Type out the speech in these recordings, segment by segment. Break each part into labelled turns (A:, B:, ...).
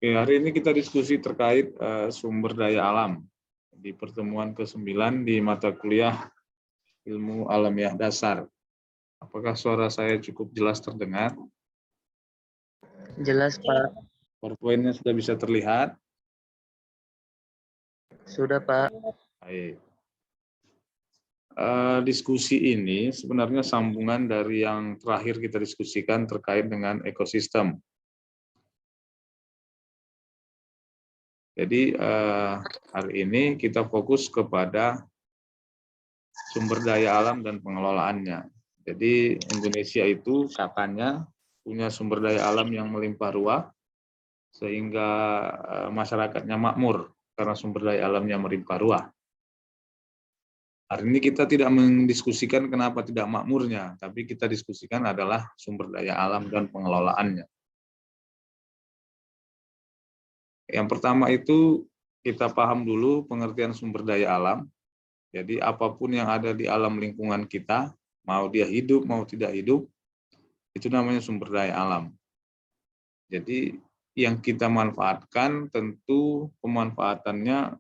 A: Oke, hari ini kita diskusi terkait sumber daya alam di pertemuan ke-9 di mata kuliah Ilmu Alamiah Dasar. Apakah suara saya cukup jelas terdengar?
B: Jelas, Pak.
A: PowerPoint-nya sudah bisa terlihat?
B: Sudah, Pak.
A: Baik. Diskusi ini sebenarnya sambungan dari yang terakhir kita diskusikan terkait dengan ekosistem. Jadi hari ini kita fokus kepada sumber daya alam dan pengelolaannya. Jadi Indonesia itu katanya punya sumber daya alam yang melimpah ruah, sehingga masyarakatnya makmur karena sumber daya alamnya melimpah ruah. Hari ini kita tidak mendiskusikan kenapa tidak makmurnya, tapi kita diskusikan adalah sumber daya alam dan pengelolaannya. Yang pertama itu kita paham dulu pengertian sumber daya alam. Jadi apapun yang ada di alam lingkungan kita, mau dia hidup, mau tidak hidup, itu namanya sumber daya alam. Jadi yang kita manfaatkan tentu pemanfaatannya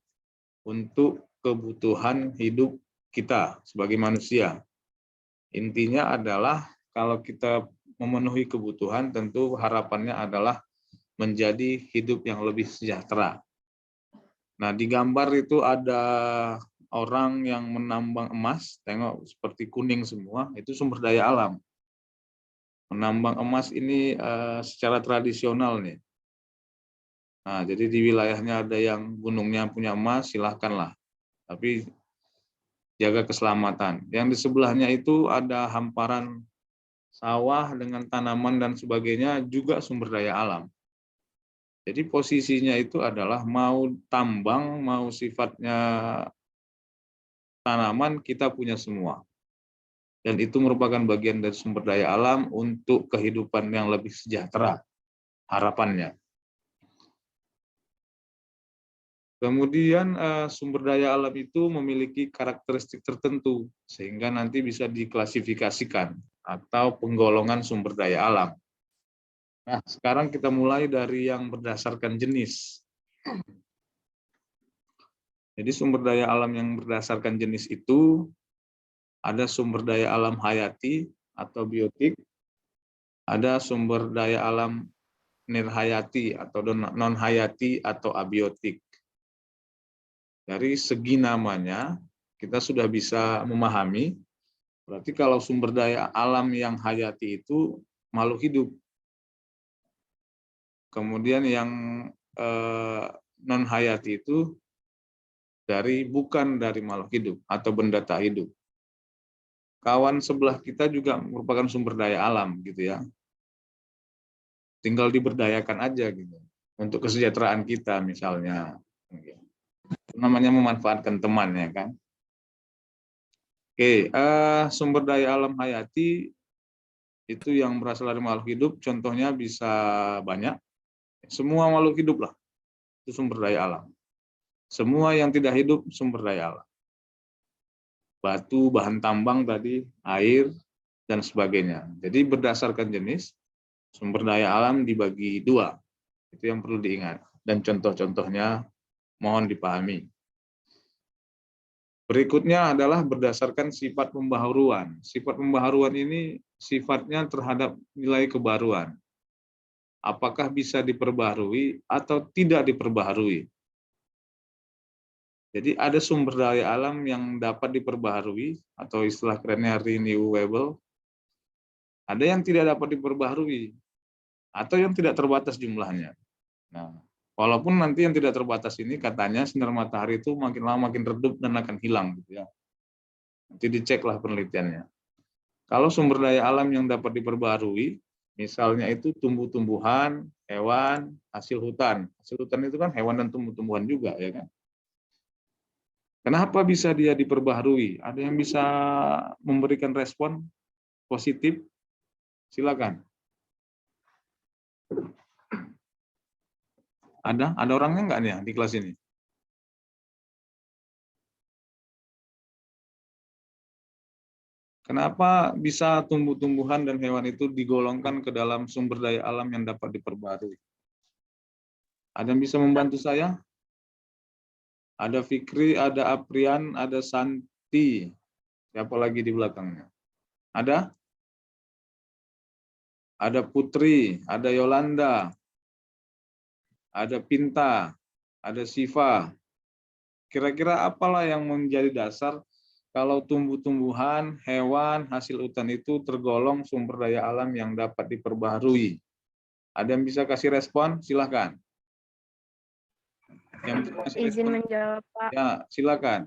A: untuk kebutuhan hidup kita sebagai manusia. Intinya adalah kalau kita memenuhi kebutuhan, tentu harapannya adalah menjadi hidup yang lebih sejahtera. Nah, di gambar itu ada orang yang menambang emas, tengok seperti kuning semua, itu sumber daya alam. Menambang emas ini secara tradisional nih. Nah, jadi di wilayahnya ada yang gunungnya punya emas, silahkanlah. Tapi jaga keselamatan. Yang di sebelahnya itu ada hamparan sawah dengan tanaman dan sebagainya, juga sumber daya alam. Jadi posisinya itu adalah mau tambang, mau sifatnya tanaman, kita punya semua. Dan itu merupakan bagian dari sumber daya alam untuk kehidupan yang lebih sejahtera, harapannya. Kemudian sumber daya alam itu memiliki karakteristik tertentu, sehingga nanti bisa diklasifikasikan atau penggolongan sumber daya alam. Nah, sekarang kita mulai dari yang berdasarkan jenis. Jadi sumber daya alam yang berdasarkan jenis itu ada sumber daya alam hayati atau biotik, ada sumber daya alam nirhayati atau non-hayati atau abiotik. Dari segi namanya, kita sudah bisa memahami, berarti kalau sumber daya alam yang hayati itu makhluk hidup. Kemudian yang non-hayati itu bukan dari makhluk hidup atau benda tak hidup. Kawan sebelah kita juga merupakan sumber daya alam, gitu ya. Tinggal diberdayakan aja gitu, untuk kesejahteraan kita misalnya. Namanya memanfaatkan teman, ya kan. Oke, sumber daya alam hayati itu yang berasal dari makhluk hidup, contohnya bisa banyak. Semua makhluk hidup lah, itu sumber daya alam. Semua yang tidak hidup, sumber daya alam. Batu, bahan tambang tadi, air, dan sebagainya. Jadi berdasarkan jenis, sumber daya alam dibagi dua. Itu yang perlu diingat. Dan contoh-contohnya mohon dipahami. Berikutnya adalah berdasarkan sifat pembaharuan. Sifat pembaharuan ini sifatnya terhadap nilai kebaruan. Apakah bisa diperbaharui atau tidak diperbaharui. Jadi ada sumber daya alam yang dapat diperbaharui, atau istilah kerennya renewable. Ada yang tidak dapat diperbaharui, atau yang tidak terbatas jumlahnya. Nah, walaupun nanti yang tidak terbatas ini katanya sinar matahari itu makin lama makin redup dan akan hilang, gitu ya. Nanti diceklah penelitiannya. Kalau sumber daya alam yang dapat diperbaharui, misalnya itu tumbuh-tumbuhan, hewan, hasil hutan. Hasil hutan itu kan hewan dan tumbuh-tumbuhan juga, ya kan. Kenapa bisa dia diperbaharui? Ada yang bisa memberikan respon positif? Silakan. Ada orangnya nggak nih di kelas ini? Kenapa bisa tumbuh-tumbuhan dan hewan itu digolongkan ke dalam sumber daya alam yang dapat diperbaharui? Ada yang bisa membantu saya? Ada Fikri, ada Aprian, ada Santi. Siapa lagi di belakangnya? Ada? Ada Putri, ada Yolanda, ada Pinta, ada Siva. Kira-kira apalah yang menjadi dasar kalau tumbuh-tumbuhan, hewan, hasil hutan itu tergolong sumber daya alam yang dapat diperbaharui? Ada yang bisa kasih respon? Silakan. Yang bisa kasih
B: Izin
A: respon?
B: menjawab, Pak.
A: Ya, silakan.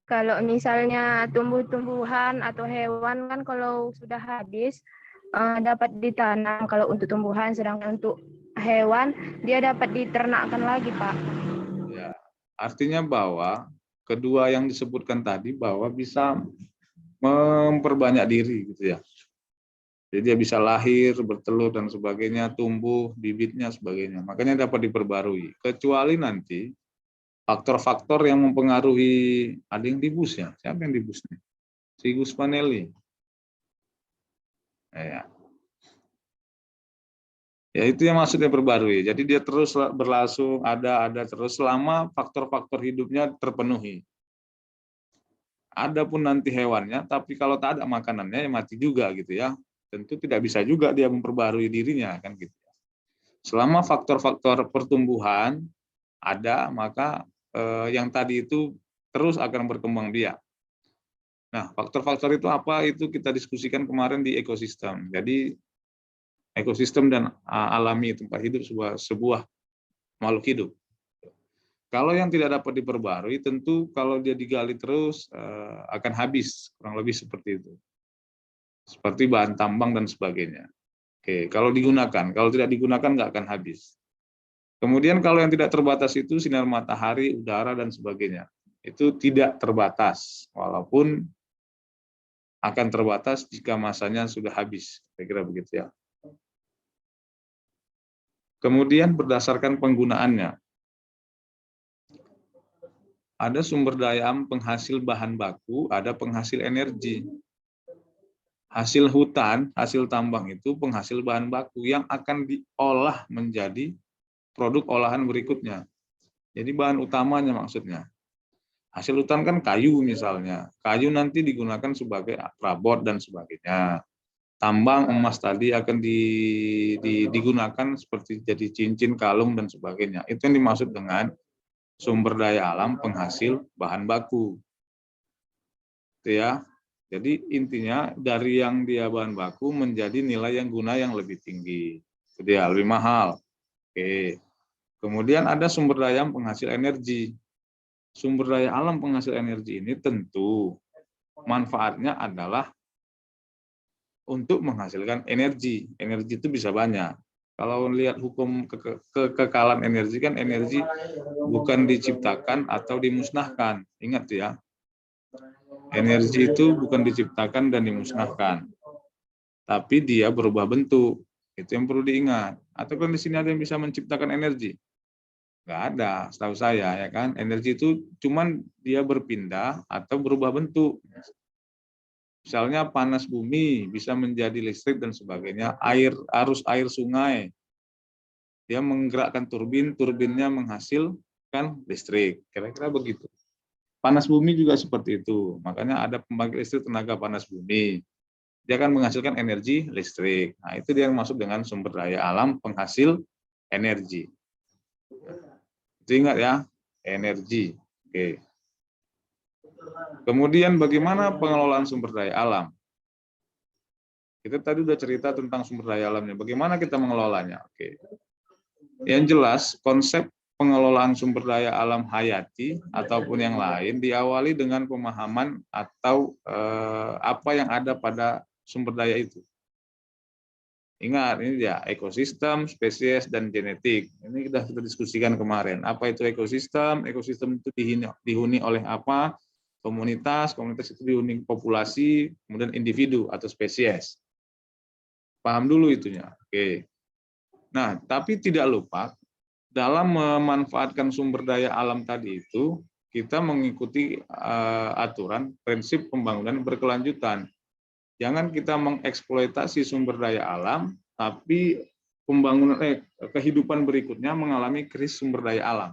B: Kalau misalnya tumbuh-tumbuhan atau hewan kan kalau sudah habis dapat ditanam kalau untuk tumbuhan, sedangkan untuk hewan dia dapat diternakkan lagi, Pak.
A: Ya, artinya bahwa kedua yang disebutkan tadi bahwa bisa memperbanyak diri gitu ya. Jadi dia bisa lahir, bertelur dan sebagainya, tumbuh, bibitnya sebagainya. Makanya dapat diperbarui. Kecuali nanti faktor-faktor yang mempengaruhi, ada yang di bus ya. Siapa yang di bus nih? Si Gus Panelli. Ya. Ya itu yang maksudnya perbarui. Jadi dia terus berlangsung, ada terus selama faktor-faktor hidupnya terpenuhi. Adapun nanti hewannya, tapi kalau tak ada makanannya ya mati juga gitu ya. Tentu tidak bisa juga dia memperbarui dirinya kan gitu. Selama faktor-faktor pertumbuhan ada, maka yang tadi itu terus akan berkembang biak. Nah, faktor-faktor itu apa? Itu kita diskusikan kemarin di ekosistem. Jadi ekosistem dan alami tempat hidup sebuah makhluk hidup. Kalau yang tidak dapat diperbarui, tentu kalau dia digali terus akan habis, kurang lebih seperti itu. Seperti bahan tambang dan sebagainya. Oke, kalau digunakan, kalau tidak digunakan nggak akan habis. Kemudian kalau yang tidak terbatas itu sinar matahari, udara, dan sebagainya. Itu tidak terbatas, walaupun akan terbatas jika masanya sudah habis. Saya kira begitu ya. Kemudian berdasarkan penggunaannya. Ada sumber daya alam penghasil bahan baku, ada penghasil energi. Hasil hutan, hasil tambang itu penghasil bahan baku yang akan diolah menjadi produk olahan berikutnya. Jadi bahan utamanya maksudnya. Hasil hutan kan kayu misalnya. Kayu nanti digunakan sebagai perabot dan sebagainya. Tambang emas tadi akan digunakan seperti jadi cincin, kalung, dan sebagainya. Itu yang dimaksud dengan sumber daya alam penghasil bahan baku. Itu ya. Jadi intinya dari yang dia bahan baku menjadi nilai yang guna yang lebih tinggi. Jadi ya, lebih mahal. Oke. Kemudian ada sumber daya penghasil energi. Sumber daya alam penghasil energi ini tentu manfaatnya adalah untuk menghasilkan energi. Energi itu bisa banyak. Kalau lihat hukum kekekalan energi kan energi bukan diciptakan atau dimusnahkan. Ingat ya. Energi itu bukan diciptakan dan dimusnahkan, tapi dia berubah bentuk. Itu yang perlu diingat. Atau kan di sini ada yang bisa menciptakan energi? Nggak ada, setahu saya ya kan. Energi itu cuman dia berpindah atau berubah bentuk. Misalnya panas bumi bisa menjadi listrik dan sebagainya. Arus air sungai, dia menggerakkan turbin, turbinnya menghasilkan listrik. Kira-kira begitu. Panas bumi juga seperti itu. Makanya ada pembangkit listrik tenaga panas bumi. Dia akan menghasilkan energi listrik. Nah, itu dia yang masuk dengan sumber daya alam penghasil energi. Itu ingat ya, energi. Oke. Kemudian bagaimana pengelolaan sumber daya alam? Kita tadi udah cerita tentang sumber daya alamnya. Bagaimana kita mengelolanya? Oke. Yang jelas, konsep pengelolaan sumber daya alam hayati ataupun yang lain diawali dengan pemahaman atau apa yang ada pada sumber daya itu. Ingat, ini dia ekosistem, spesies, dan genetik. Ini kita diskusikan kemarin. Apa itu ekosistem? Ekosistem itu dihuni oleh apa? Komunitas, komunitas itu dihuni populasi, kemudian individu atau spesies. Paham dulu itunya. Oke. Nah, tapi tidak lupa dalam memanfaatkan sumber daya alam tadi itu, kita mengikuti aturan prinsip pembangunan berkelanjutan. Jangan kita mengeksploitasi sumber daya alam, tapi pembangunan kehidupan berikutnya mengalami krisis sumber daya alam.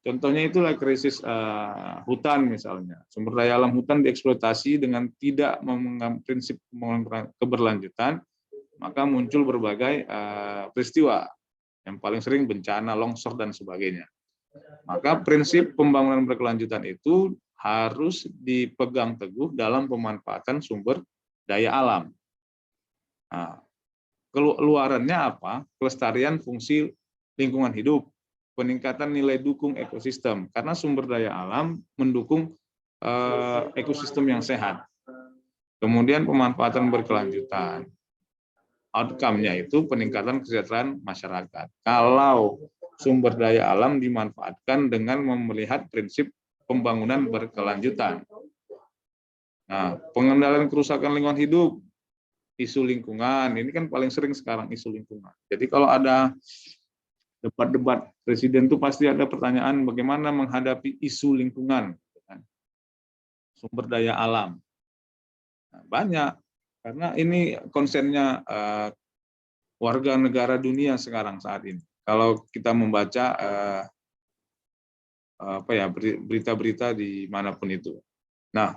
A: Contohnya itulah krisis hutan misalnya. Sumber daya alam hutan dieksploitasi dengan tidak memegang prinsip keberlanjutan, maka muncul berbagai peristiwa. Yang paling sering bencana, longsor, dan sebagainya. Maka prinsip pembangunan berkelanjutan itu harus dipegang teguh dalam pemanfaatan sumber daya alam. Nah, keluarannya apa? Kelestarian fungsi lingkungan hidup, peningkatan nilai dukung ekosistem, karena sumber daya alam mendukung ekosistem yang sehat. Kemudian pemanfaatan berkelanjutan. Outcome-nya itu peningkatan kesejahteraan masyarakat. Kalau sumber daya alam dimanfaatkan dengan melihat prinsip pembangunan berkelanjutan. Nah, pengendalian kerusakan lingkungan hidup, isu lingkungan, ini kan paling sering sekarang isu lingkungan. Jadi kalau ada debat-debat presiden itu pasti ada pertanyaan bagaimana menghadapi isu lingkungan, sumber daya alam. Nah, banyak, karena ini konsennya warga negara dunia sekarang saat ini. Kalau kita membaca berita-berita di manapun itu. Nah,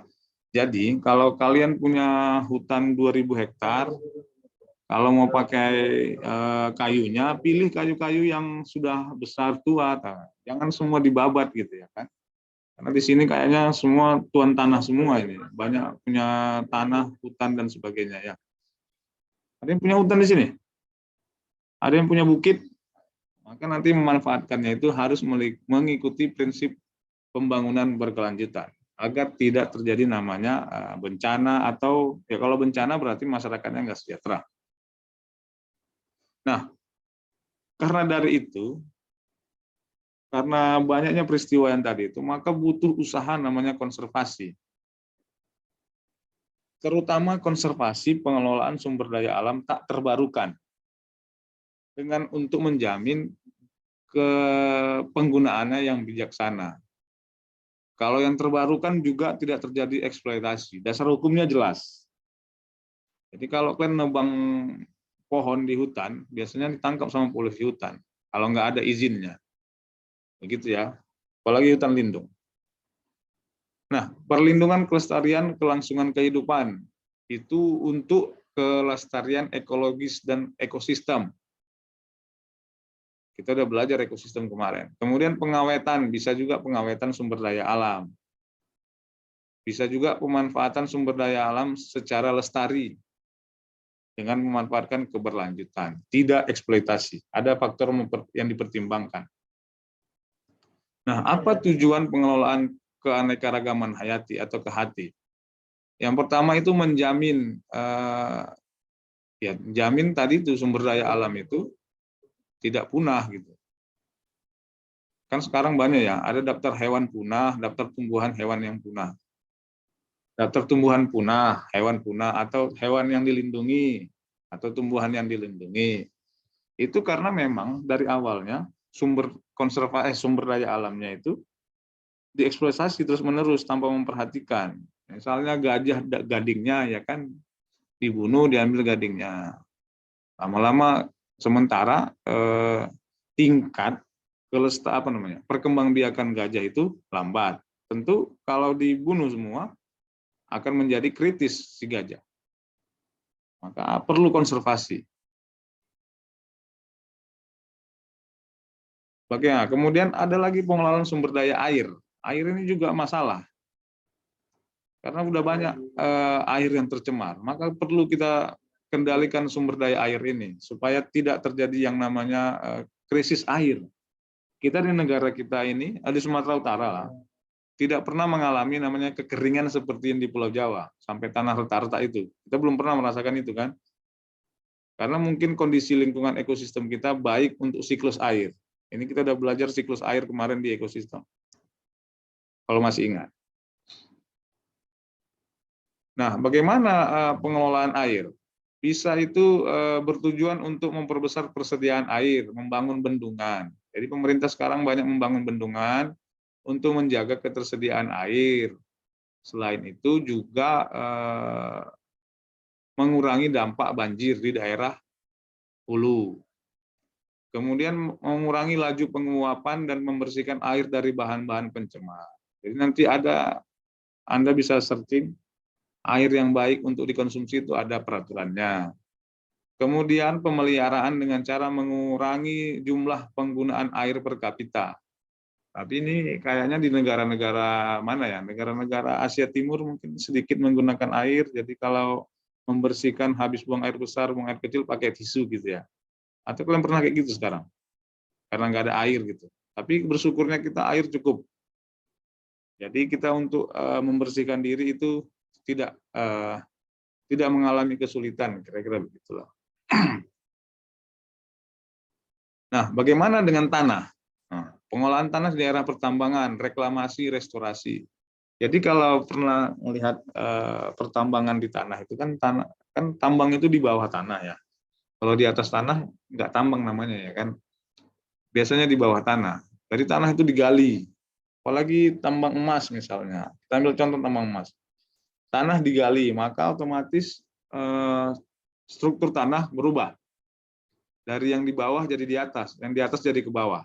A: jadi kalau kalian punya hutan 2000 hektar, kalau mau pakai kayunya, pilih kayu-kayu yang sudah besar tua, jangan semua dibabat gitu ya kan. Karena di sini kayaknya semua tuan tanah semua ini, banyak punya tanah, hutan dan sebagainya ya. Ada yang punya hutan di sini? Ada yang punya bukit? Maka nanti memanfaatkannya itu harus mengikuti prinsip pembangunan berkelanjutan agar tidak terjadi namanya bencana atau ya kalau bencana berarti masyarakatnya nggak sejahtera. Nah, karena dari itu, karena banyaknya peristiwa yang tadi itu, maka butuh usaha namanya konservasi. Terutama konservasi pengelolaan sumber daya alam tak terbarukan. Dengan untuk menjamin penggunaannya yang bijaksana. Kalau yang terbarukan juga tidak terjadi eksploitasi. Dasar hukumnya jelas. Jadi kalau kalian nebang pohon di hutan, biasanya ditangkap sama polisi hutan. Kalau nggak ada izinnya. Begitu ya. Apalagi hutan lindung. Nah, perlindungan kelestarian kelangsungan kehidupan itu untuk kelestarian ekologis dan ekosistem. Kita udah belajar ekosistem kemarin. Kemudian pengawetan, bisa juga pengawetan sumber daya alam. Bisa juga pemanfaatan sumber daya alam secara lestari dengan memanfaatkan keberlanjutan, tidak eksploitasi. Ada faktor yang dipertimbangkan. Nah, apa tujuan pengelolaan keanekaragaman hayati atau KHT? Yang pertama itu menjamin, jamin tadi itu sumber daya alam itu tidak punah gitu. Kan sekarang banyak ya, ada daftar hewan punah, daftar tumbuhan hewan yang punah. Daftar tumbuhan punah, hewan punah, atau hewan yang dilindungi, atau tumbuhan yang dilindungi. Itu karena memang dari awalnya sumber daya alamnya itu dieksploitasi terus-menerus tanpa memperhatikan. Misalnya gajah gadingnya ya kan dibunuh, diambil gadingnya. Lama-lama sementara tingkat perkembangbiakan gajah itu lambat. Tentu kalau dibunuh semua akan menjadi kritis si gajah. Maka perlu konservasi. Bagaimana? Kemudian ada lagi pengelolaan sumber daya air. Air ini juga masalah. Karena sudah banyak air yang tercemar, maka perlu kita kendalikan sumber daya air ini supaya tidak terjadi yang namanya krisis air. Kita di negara kita ini, di Sumatera Utara lah, tidak pernah mengalami namanya kekeringan seperti yang di Pulau Jawa, sampai tanah retak-retak itu. Kita belum pernah merasakan itu kan. Karena mungkin kondisi lingkungan ekosistem kita baik untuk siklus air. Ini kita udah belajar siklus air kemarin di ekosistem. Kalau masih ingat. Nah, bagaimana pengelolaan air? Bisa itu bertujuan untuk memperbesar persediaan air, membangun bendungan. Jadi pemerintah sekarang banyak membangun bendungan untuk menjaga ketersediaan air. Selain itu juga mengurangi dampak banjir di daerah hulu. Kemudian mengurangi laju penguapan dan membersihkan air dari bahan-bahan pencemar. Jadi nanti Anda bisa searching air yang baik untuk dikonsumsi itu ada peraturannya. Kemudian pemeliharaan dengan cara mengurangi jumlah penggunaan air per kapita. Tapi ini kayaknya di negara-negara mana ya? Negara-negara Asia Timur mungkin sedikit menggunakan air. Jadi kalau membersihkan habis buang air besar, buang air kecil pakai tisu gitu ya. Atau kalian pernah kayak gitu sekarang? Karena nggak ada air gitu. Tapi bersyukurnya kita air cukup. Jadi kita untuk membersihkan diri itu tidak mengalami kesulitan, kira-kira begitulah. Nah, bagaimana dengan tanah? Nah, pengolahan tanah di daerah pertambangan, reklamasi, restorasi. Jadi kalau pernah melihat pertambangan di tanah itu kan tambang itu di bawah tanah ya. Kalau di atas tanah nggak tambang namanya ya kan. Biasanya di bawah tanah. Dari tanah itu digali. Apalagi tambang emas misalnya. Kita ambil contoh tambang emas. Tanah digali, maka otomatis struktur tanah berubah. Dari yang di bawah jadi di atas, yang di atas jadi ke bawah.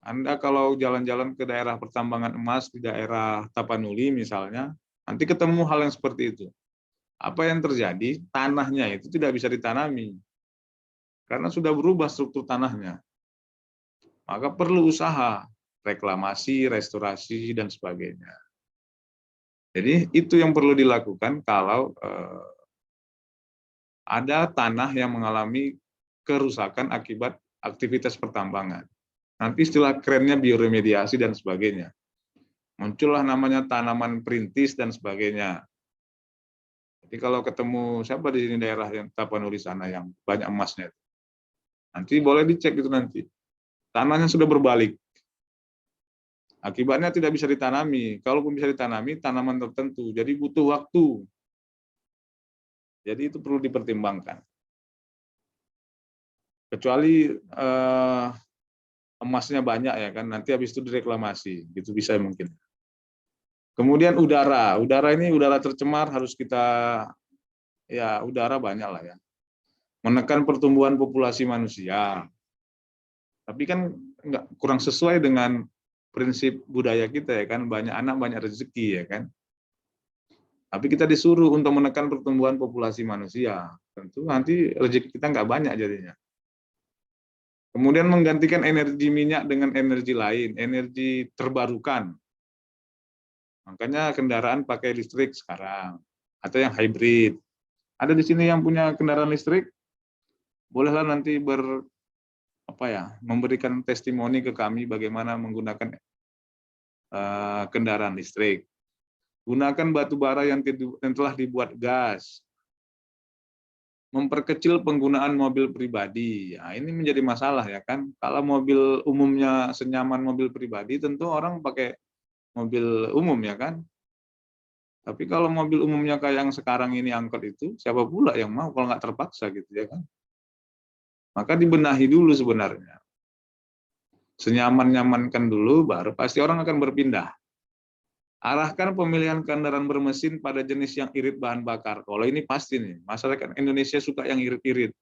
A: Anda kalau jalan-jalan ke daerah pertambangan emas di daerah Tapanuli misalnya, nanti ketemu hal yang seperti itu. Apa yang terjadi? Tanahnya itu tidak bisa ditanami. Karena sudah berubah struktur tanahnya. Maka perlu usaha, reklamasi, restorasi, dan sebagainya. Jadi itu yang perlu dilakukan kalau ada tanah yang mengalami kerusakan akibat aktivitas pertambangan. Nanti istilah kerennya bioremediasi dan sebagainya. Muncullah namanya tanaman perintis dan sebagainya. Jadi kalau ketemu siapa di sini daerah yang Tapanuli sana yang banyak emasnya, nanti boleh dicek itu nanti. Tanahnya sudah berbalik. Akibatnya tidak bisa ditanami. Kalaupun bisa ditanami, tanaman tertentu. Jadi butuh waktu. Jadi itu perlu dipertimbangkan. Kecuali emasnya banyak ya kan, nanti habis itu direklamasi, gitu bisa mungkin. Kemudian udara ini udara tercemar harus kita udara banyak lah ya. Menekan pertumbuhan populasi manusia. Tapi kan kurang sesuai dengan prinsip budaya kita ya kan, banyak anak banyak rezeki ya kan. Tapi kita disuruh untuk menekan pertumbuhan populasi manusia. Tentu nanti rezeki kita nggak banyak jadinya. Kemudian menggantikan energi minyak dengan energi lain, energi terbarukan. Makanya kendaraan pakai listrik sekarang, atau yang hybrid. Ada di sini yang punya kendaraan listrik, bolehlah nanti memberikan testimoni ke kami bagaimana menggunakan kendaraan listrik. Gunakan batu bara yang telah dibuat gas. Memperkecil penggunaan mobil pribadi. Nah, ini menjadi masalah ya kan. Kalau mobil umumnya senyaman mobil pribadi, tentu orang pakai mobil umum ya kan. Tapi kalau mobil umumnya kayak yang sekarang ini angkot itu, siapa pula yang mau kalau nggak terpaksa gitu ya kan. Maka dibenahi dulu sebenarnya. Senyaman-nyamankan dulu, baru pasti orang akan berpindah. Arahkan pemilihan kendaraan bermesin pada jenis yang irit bahan bakar. Kalau ini pasti nih, masyarakat Indonesia suka yang irit-irit.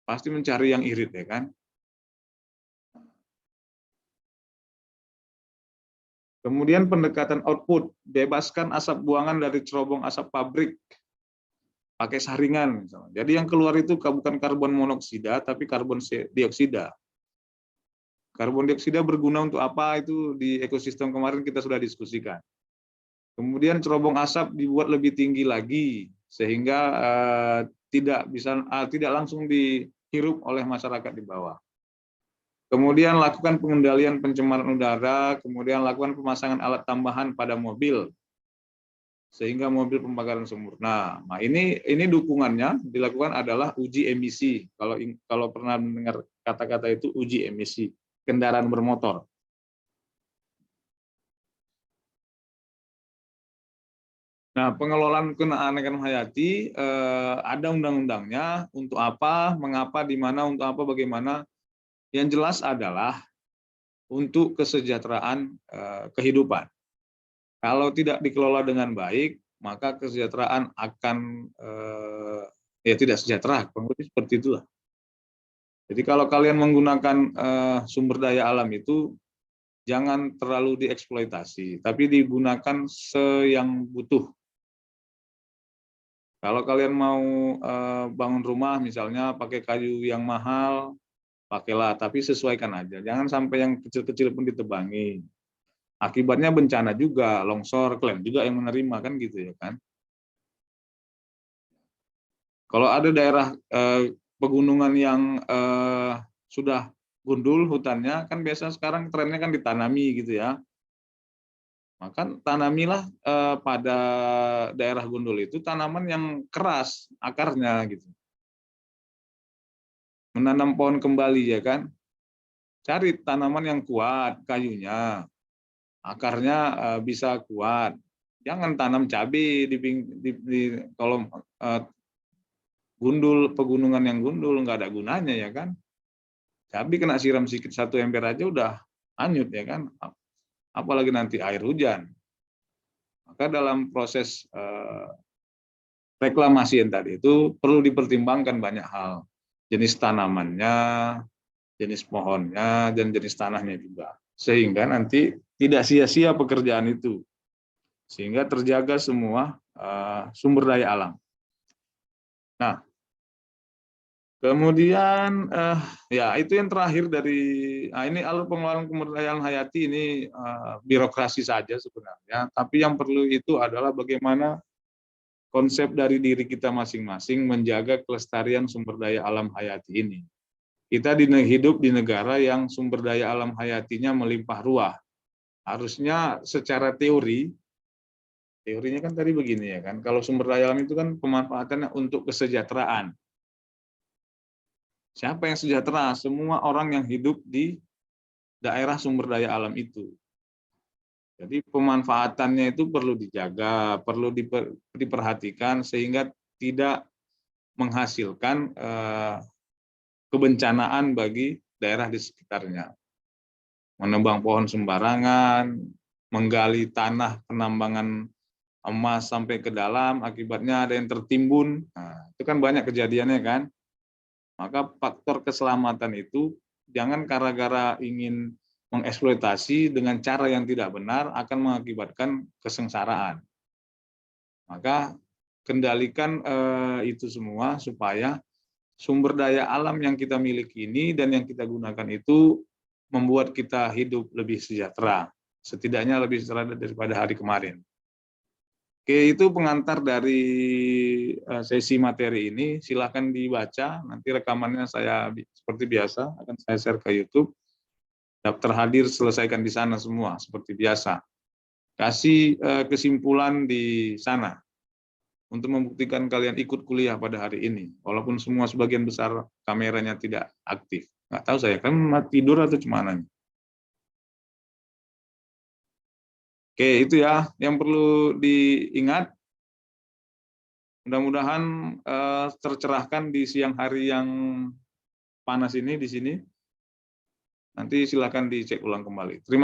A: Pasti mencari yang irit ya kan. Kemudian pendekatan output, bebaskan asap buangan dari cerobong asap pabrik. Pakai saringan misalnya. Jadi yang keluar itu bukan karbon monoksida, tapi karbon dioksida. Karbon dioksida berguna untuk apa itu di ekosistem kemarin kita sudah diskusikan. Kemudian cerobong asap dibuat lebih tinggi lagi sehingga tidak langsung dihirup oleh masyarakat di bawah. Kemudian lakukan pengendalian pencemaran udara, kemudian lakukan pemasangan alat tambahan pada mobil sehingga mobil pembakaran sempurna. Nah, ini dukungannya dilakukan adalah uji emisi. Kalau pernah mendengar kata-kata itu uji emisi kendaraan bermotor. Nah, pengelolaan keanekaragaman hayati ada undang-undangnya untuk apa, mengapa, di mana, untuk apa, bagaimana. Yang jelas adalah untuk kesejahteraan kehidupan. Kalau tidak dikelola dengan baik, maka kesejahteraan akan ya tidak sejahtera, kurang lebih seperti itulah. Jadi kalau kalian menggunakan sumber daya alam itu jangan terlalu dieksploitasi, tapi digunakan yang butuh. Kalau kalian mau bangun rumah misalnya pakai kayu yang mahal, pakailah, tapi sesuaikan aja. Jangan sampai yang kecil-kecil pun ditebangi. Akibatnya bencana juga, longsor, kalian juga yang menerima kan gitu ya kan. Kalau ada daerah pegunungan yang sudah gundul hutannya, kan biasa sekarang trennya kan ditanami gitu ya. Maka tanamilah pada daerah gundul itu tanaman yang keras akarnya gitu. Menanam pohon kembali ya kan. Cari tanaman yang kuat kayunya, akarnya bisa kuat. Jangan tanam cabai di kalau gundul, pegunungan yang gundul nggak ada gunanya ya kan. Cabai kena siram sedikit 1 ember aja udah hanyut ya kan. Apalagi nanti air hujan. Maka dalam proses reklamasi yang tadi itu perlu dipertimbangkan banyak hal. Jenis tanamannya, jenis pohonnya, dan jenis tanahnya juga. Sehingga nanti tidak sia-sia pekerjaan itu. Sehingga terjaga semua sumber daya alam. Nah, kemudian ya itu yang terakhir dari ini alur pengelolaan sumber daya alam hayati ini birokrasi saja sebenarnya, tapi yang perlu itu adalah bagaimana konsep dari diri kita masing-masing menjaga kelestarian sumber daya alam hayati ini. Kita hidup di negara yang sumber daya alam hayatinya melimpah ruah. Harusnya secara teorinya kan tadi begini ya kan, kalau sumber daya alam itu kan pemanfaatannya untuk kesejahteraan. Siapa yang sejahtera? Semua orang yang hidup di daerah sumber daya alam itu. Jadi pemanfaatannya itu perlu dijaga, perlu diperhatikan sehingga tidak menghasilkan kebencanaan bagi daerah di sekitarnya. Menebang pohon sembarangan, menggali tanah penambangan emas sampai ke dalam, akibatnya ada yang tertimbun. Nah, itu kan banyak kejadiannya kan. Maka faktor keselamatan itu jangan gara-gara ingin mengeksploitasi dengan cara yang tidak benar akan mengakibatkan kesengsaraan. Maka kendalikan itu semua supaya sumber daya alam yang kita miliki ini dan yang kita gunakan itu membuat kita hidup lebih sejahtera, setidaknya lebih sejahtera daripada hari kemarin. Oke, itu pengantar dari sesi materi ini. Silakan dibaca. Nanti rekamannya saya seperti biasa akan saya share ke YouTube. Daftar hadir selesaikan di sana semua seperti biasa. Kasih kesimpulan di sana untuk membuktikan kalian ikut kuliah pada hari ini. Walaupun semua sebagian besar kameranya tidak aktif. Nggak tahu saya kan tidur atau gimana. Oke, itu ya yang perlu diingat. Mudah-mudahan tercerahkan di siang hari yang panas ini di sini. Nanti silakan dicek ulang kembali. Terima